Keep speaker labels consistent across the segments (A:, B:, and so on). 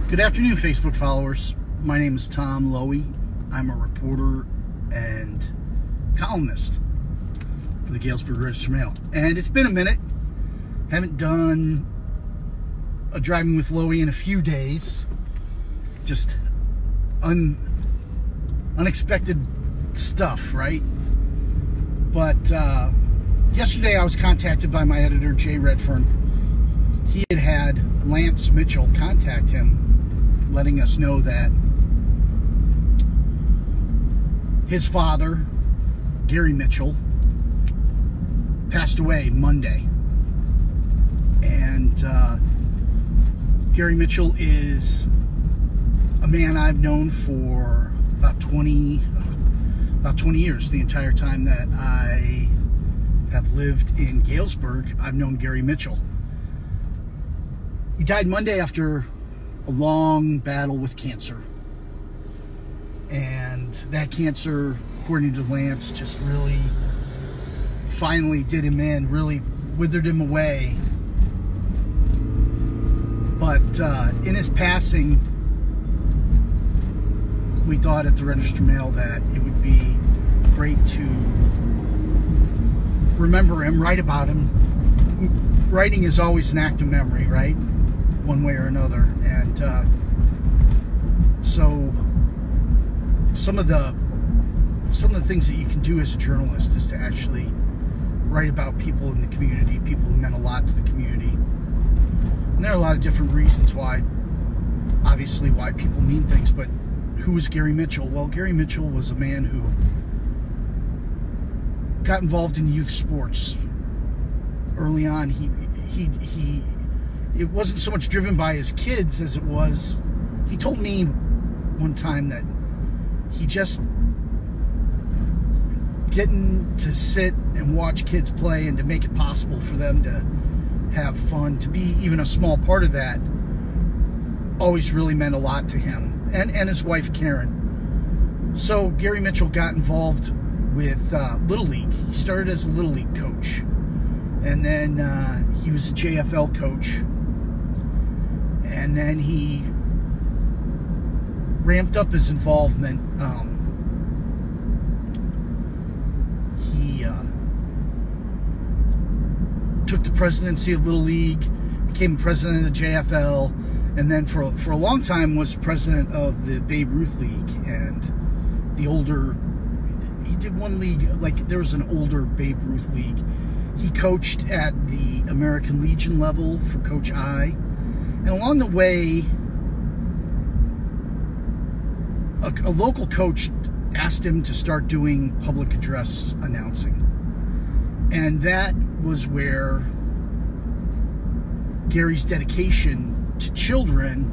A: Good afternoon, Facebook followers. My name is Tom Loewy. I'm a reporter and columnist for the Galesburg Register-Mail. And it's been a minute. Haven't done a Driving with Loewy in a few days. Just unexpected stuff, right? But yesterday I was contacted by my editor, Jay Redfern. He had Lance Mitchell contact him, letting us know that his father, Gary Mitchell, passed away Monday. And Gary Mitchell is a man I've known for about 20 years. The entire time that I have lived in Galesburg, I've known Gary Mitchell. He died Monday after a long battle with cancer. And that cancer, according to Lance, just really finally did him in, really withered him away. But in his passing, we thought at the Register-Mail that it would be great to remember him, write about him. Writing is always an act of memory, right? One way or another. And so some of the things that you can do as a journalist is to actually write about people in the community, people who meant a lot to the community. And there are a lot of different reasons why, obviously, why people mean things. But who was Gary Mitchell? Well, Gary Mitchell was a man who got involved in youth sports early on. It wasn't so much driven by his kids as it was, he told me one time that he just getting to sit and watch kids play and to make it possible for them to have fun, to be even a small part of that, always really meant a lot to him and his wife Karen. So Gary Mitchell got involved with Little League. He started as a Little League coach, and then he was a JFL coach. And then he ramped up his involvement. He took the presidency of Little League, became president of the JFL, and then for a long time was president of the Babe Ruth League. And the older, he did one league, like there was an older Babe Ruth League. He coached at the American Legion level for Coach I. And along the way, a local coach asked him to start doing public address announcing. And that was where Gary's dedication to children,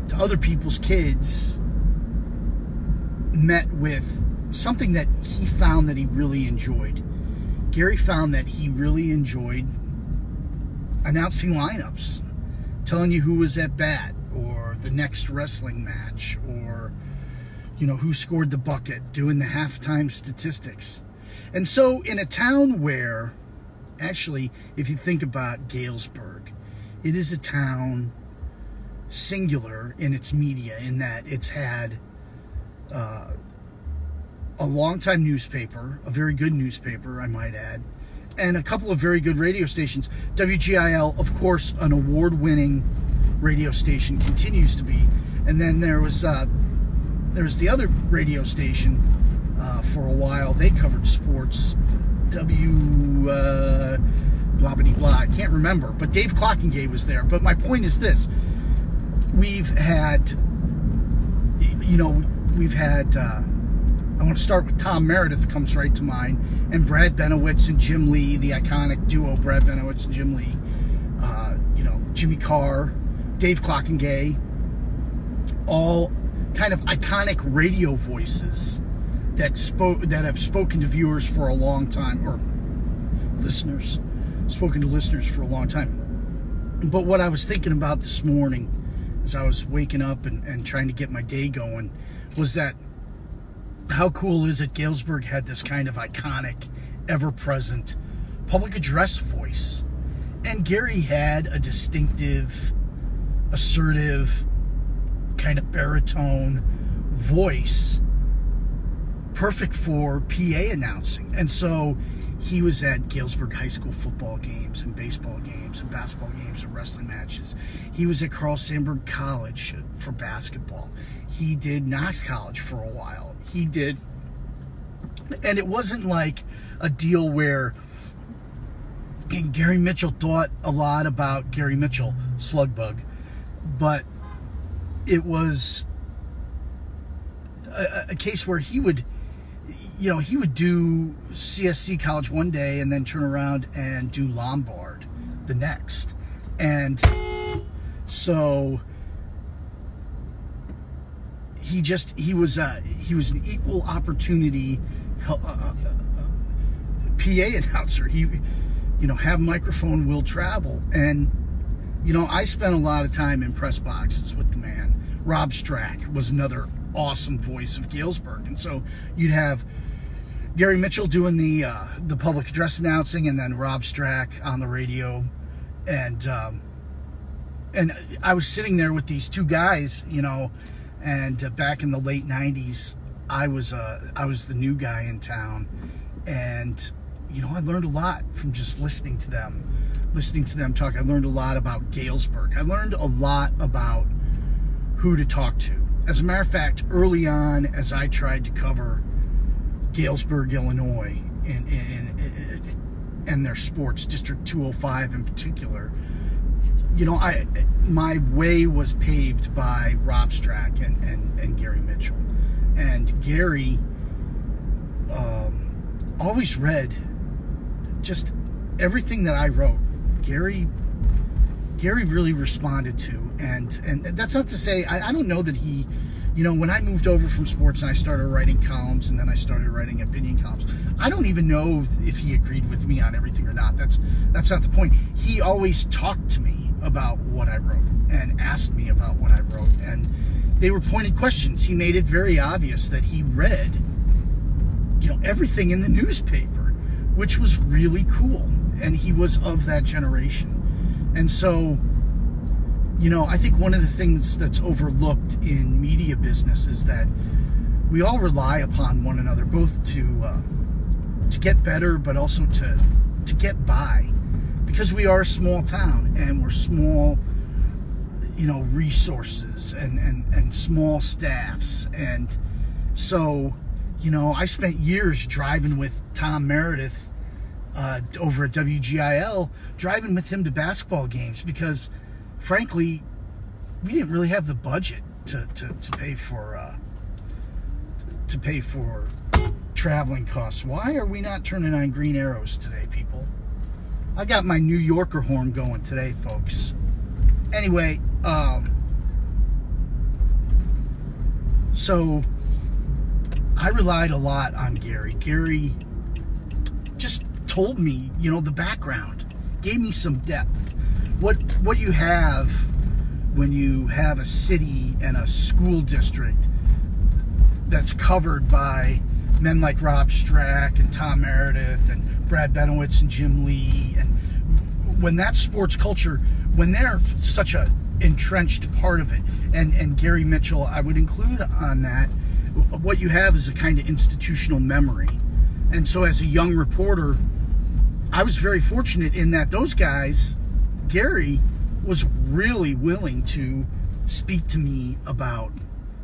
A: to other people's kids, met with something that he found that he really enjoyed. Gary found that he really enjoyed announcing lineups, telling you who was at bat, or the next wrestling match, or, you know, who scored the bucket, doing the halftime statistics. And so in a town where, actually, if you think about Galesburg, it is a town singular in its media, in that it's had a long-time newspaper, a very good newspaper, I might add, and a couple of very good radio stations. WGIL, of course, an award-winning radio station, continues to be. And then there was the other radio station for a while. They covered sports. Blah, blah, blah. I can't remember. But Dave Clockingay was there. But my point is this. We've had, I want to start with Tom Meredith, comes right to mind, and Brad Benowitz and Jim Lee, the iconic duo Brad Benowitz and Jim Lee, Jimmy Carr, Dave Clockingay, all kind of iconic radio voices that have spoken to viewers for a long time, or spoken to listeners for a long time. But what I was thinking about this morning as I was waking up and trying to get my day going was that how cool is it Galesburg had this kind of iconic, ever-present public address voice. And Gary had a distinctive, assertive, kind of baritone voice, perfect for PA announcing. And so he was at Galesburg High School football games and baseball games and basketball games and wrestling matches. He was at Carl Sandburg College for basketball. He did Knox College for a while. He did, and it wasn't like a deal where Gary Mitchell thought a lot about Gary Mitchell, Slugbug, but it was a case where he would, he would do CSC College one day and then turn around and do Lombard the next. And so he was an equal opportunity PA announcer. He, have microphone, will travel. And, I spent a lot of time in press boxes with the man. Rob Strack was another awesome voice of Galesburg. And so you'd have Gary Mitchell doing the public address announcing, and then Rob Strack on the radio. And I was sitting there with these two guys, and back in the late 90s, I was the new guy in town. And I learned a lot from just listening to them talk. I learned a lot about Galesburg. I learned a lot about who to talk to. As a matter of fact, early on, as I tried to cover Galesburg, Illinois, and their sports, District 205 in particular, my way was paved by Rob Strack and Gary Mitchell. And Gary always read just everything that I wrote. Gary really responded to, and that's not to say I don't know that he, when I moved over from sports and I started writing columns, and then I started writing opinion columns, I don't even know if he agreed with me on everything or not. That's not the point. He always talked to me about what I wrote and asked me about what I wrote, and they were pointed questions. He made it very obvious that he read, everything in the newspaper, which was really cool. And he was of that generation. And so, I think one of the things that's overlooked in media business is that we all rely upon one another, both to get better, but also to get by, because we are a small town and we're small, resources and small staffs. And so, I spent years driving with Tom Meredith over at WGIL, driving with him to basketball games, because frankly we didn't really have the budget to pay for traveling costs. Why are we not turning on green arrows today, people? I got my New Yorker horn going today, folks. Anyway, so I relied a lot on Gary. Gary just told me, the background, gave me some depth. What you have when you have a city and a school district that's covered by men like Rob Strack and Tom Meredith and Brad Benowitz and Jim Lee, and when that sports culture, when they're such a entrenched part of it, and Gary Mitchell, I would include on that, what you have is a kind of institutional memory. And so as a young reporter, I was very fortunate in that those guys, Gary was really willing to speak to me about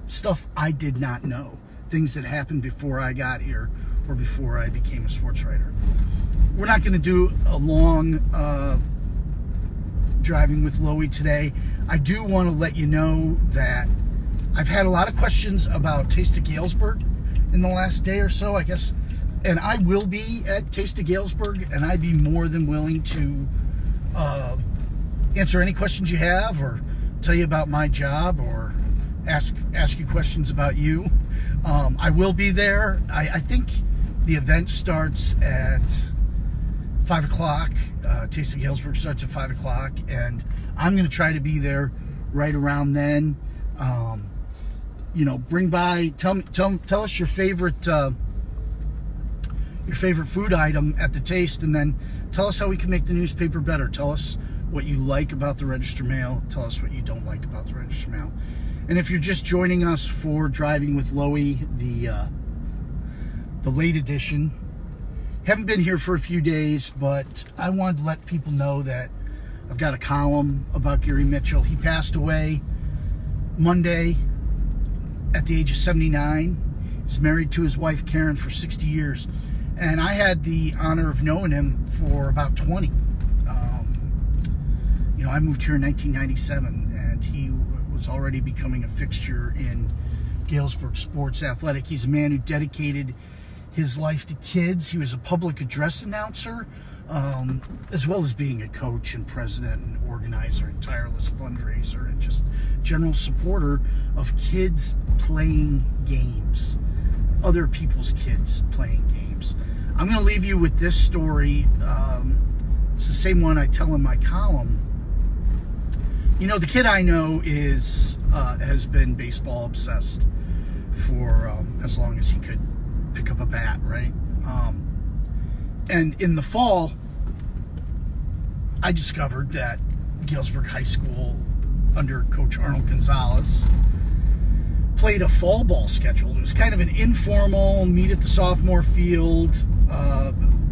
A: stuff I did not know, things that happened before I got here or before I became a sports writer. We're not going to do a long driving with Loewy today. I do want to let you know that I've had a lot of questions about Taste of Galesburg in the last day or so, I guess. And I will be at Taste of Galesburg, and I'd be more than willing to answer any questions you have, or tell you about my job, or ask you questions about you. I will be there. I think the event starts at 5 o'clock. Taste of Galesburg starts at 5 o'clock, and I'm going to try to be there right around then. Bring by, tell us your favorite food item at the Taste, and then tell us how we can make the newspaper better. Tell us what you like about the Register Mail. Tell us what you don't like about the Register Mail. And if you're just joining us for Driving with Loewy, the late edition, haven't been here for a few days, but I wanted to let people know that I've got a column about Gary Mitchell. He passed away Monday at the age of 79. He's married to his wife Karen for 60 years. And I had the honor of knowing him for about 20. You know, I moved here in 1997, and he was already becoming a fixture in Galesburg sports athletic. He's a man who dedicated his life to kids. He was a public address announcer, as well as being a coach and president and organizer and tireless fundraiser and just general supporter of kids playing games, other people's kids playing games. I'm going to leave you with this story. It's the same one I tell in my column. You know, the kid I know has been baseball obsessed for as long as he could pick up a bat, right? And in the fall, I discovered that Galesburg High School, under Coach Arnold Gonzalez, played a fall ball schedule. It was kind of an informal meet at the sophomore field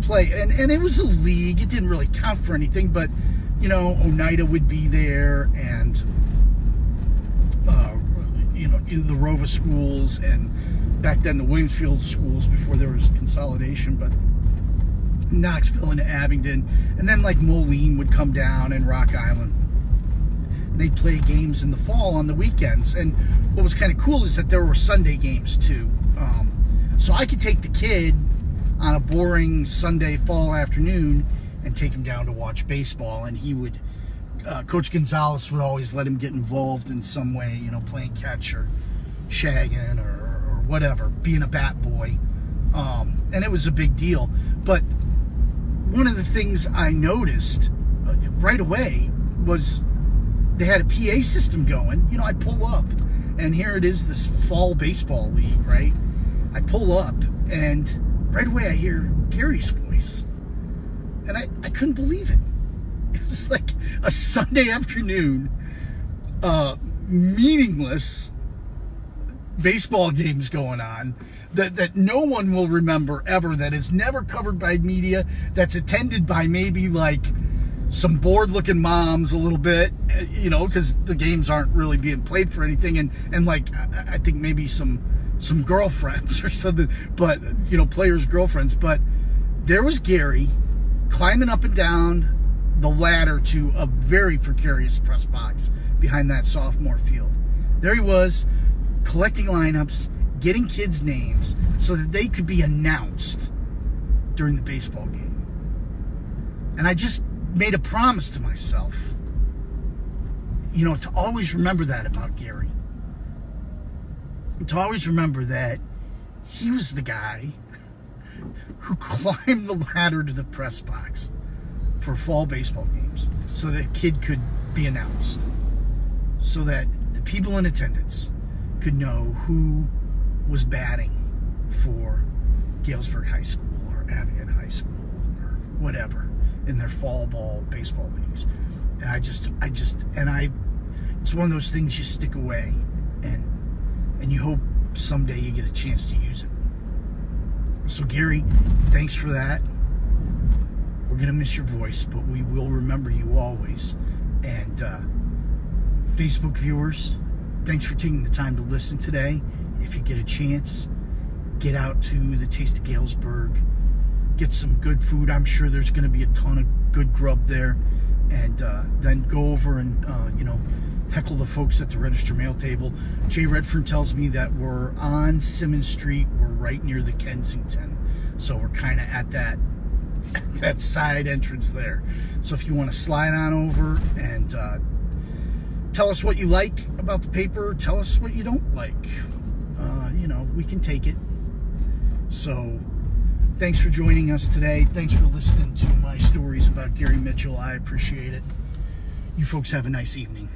A: play, and it was a league. It didn't really count for anything, but you know, Oneida would be there, and you know, the Rova schools, and back then the Williamsfield schools before there was consolidation, but Knoxville and Abingdon, and then like Moline would come down, and Rock Island. They'd play games in the fall on the weekends, and what was kind of cool is that there were Sunday games too. So I could take the kid on a boring Sunday fall afternoon and take him down to watch baseball, and he would, Coach Gonzalez would always let him get involved in some way, you know, playing catch or shagging or whatever, being a bat boy, and it was a big deal. But one of the things I noticed right away was they had a PA system going. You know, I pull up, and here it is, this fall baseball league, right? I pull up, and right away I hear Gary's voice. And I couldn't believe it. It was like a Sunday afternoon, meaningless baseball games going on that no one will remember ever, that is never covered by media, that's attended by maybe like some bored-looking moms a little bit, you know, because the games aren't really being played for anything, and like I think maybe some girlfriends or something, but you know, players' girlfriends. But there was Gary climbing up and down the ladder to a very precarious press box behind that sophomore field. There he was, collecting lineups, getting kids' names so that they could be announced during the baseball game. And I just made a promise to myself, you know, to always remember that about Gary. To always remember that he was the guy who climbed the ladder to the press box for fall baseball games so that a kid could be announced, so that the people in attendance could know who was batting for Galesburg High School or Abingdon High School or whatever in their fall ball baseball leagues. And it's one of those things you stick away, and you hope someday you get a chance to use it. So Gary, thanks for that. We're going to miss your voice, but we will remember you always. And Facebook viewers, thanks for taking the time to listen today. If you get a chance, get out to the Taste of Galesburg. Get some good food. I'm sure there's going to be a ton of good grub there. And then go over and, you know, heckle the folks at the register mail table. Jay Redfern tells me that we're on Simmons Street. We're right near the Kensington. So we're kind of at that side entrance there. So if you want to slide on over and tell us what you like about the paper, tell us what you don't like. You know, we can take it. So thanks for joining us today. Thanks for listening to my stories about Gary Mitchell. I appreciate it. You folks have a nice evening.